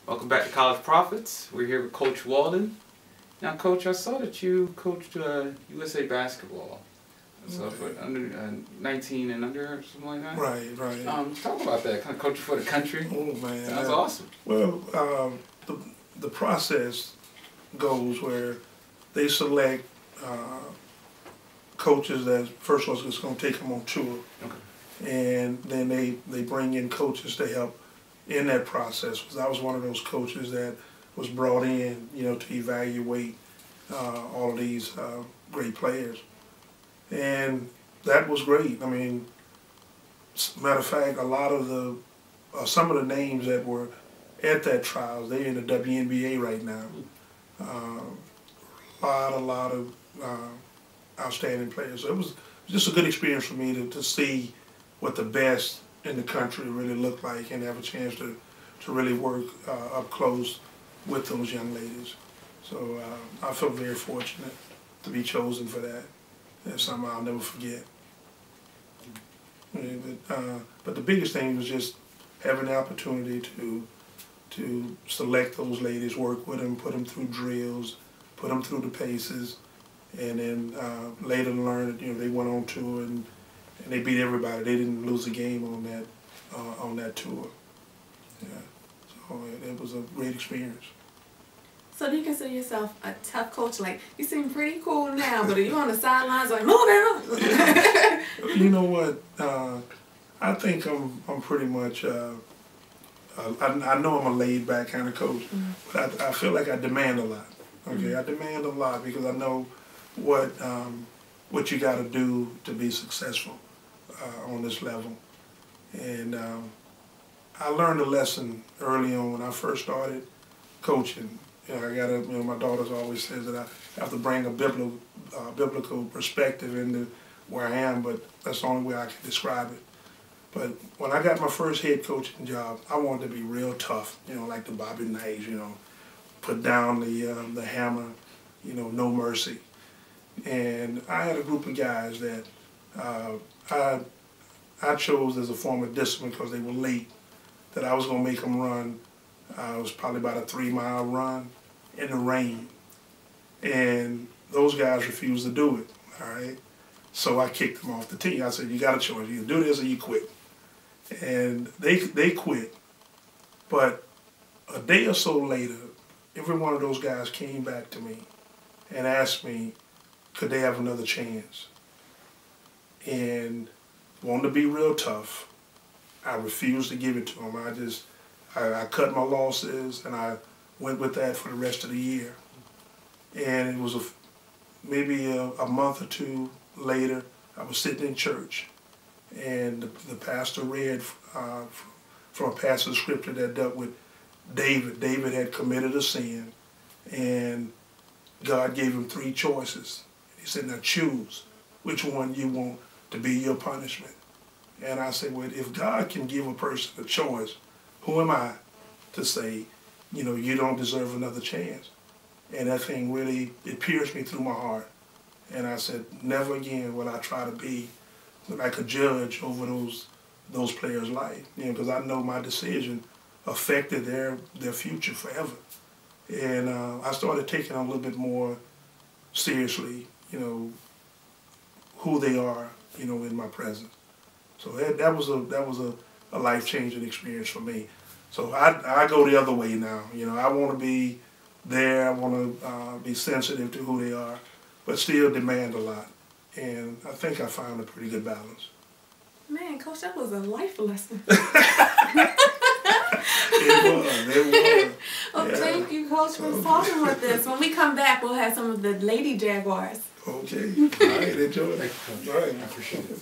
Welcome back to College Profits. We're here with Coach Waldon. Now, Coach, I saw that you coached USA basketball. So for under 19 and under, or something like that. Right. Talk about that. Kind of coaching for the country. Oh man, sounds awesome. Well, the process goes where they select coaches that first of all is going to take them on tour, and then they bring in coaches to help in that process. Because I was one of those coaches that was brought in, to evaluate all of these great players. And that was great. I mean, matter of fact, a lot of the, some of the names that were at that trials, they're in the WNBA right now. A lot of outstanding players. So it was just a good experience for me to see what the best in the country really looked like and have a chance to really work up close with those young ladies. So I feel very fortunate to be chosen for that. That's something I'll never forget. But the biggest thing was just having the opportunity to select those ladies, work with them, put them through drills, put them through the paces, and then later learn that they went on tour and they beat everybody. They didn't lose a game on that tour. Yeah, so it was a great experience. So do you consider yourself a tough coach? Like, you seem pretty cool now, but are you on the sidelines like, move it? You know what? I think I'm pretty much, I know I'm a laid-back kind of coach, but I feel like I demand a lot. Okay, I demand a lot because I know what you got to do to be successful on this level. And I learned a lesson early on when I first started coaching. My daughter always says that I have to bring a biblical perspective into where I am, but that's the only way I can describe it. But when I got my first head coaching job, I wanted to be real tough, like the Bobby Knights, put down the hammer, no mercy. And I had a group of guys that I chose as a form of discipline because they were late, that I was going to make them run. It was probably about a 3-mile run in the rain. And those guys refused to do it, all right? So I kicked them off the team. I said, you got a choice. You do this or you quit. And they quit. But a day or so later, every one of those guys came back to me and asked me, could they have another chance? And wanted to be real tough. I refused to give it to them. I cut my losses, and I went with that for the rest of the year. And it was maybe a month or two later, I was sitting in church, and the pastor read from a passage of scripture that dealt with David. David had committed a sin, and God gave him 3 choices. He said, now choose which one you want to be your punishment. And I said, well, if God can give a person a choice, who am I to say, you don't deserve another chance? And that thing really, it pierced me through my heart. And I said, never again will I try to be like a judge over those players' life. Because I know my decision affected their future forever. And I started taking a little bit more seriously, who they are, in my presence. So that was a life-changing experience for me. So I go the other way now. I want to be there. I want to be sensitive to who they are, but still demand a lot. And I think I found a pretty good balance. Man, Coach, that was a life lesson. It was. Well, Yeah. Thank you, Coach, for talking with us. When we come back, we'll have some of the Lady Jaguars. Okay. All right, enjoy it. Thank you, Coach. All right. I appreciate it.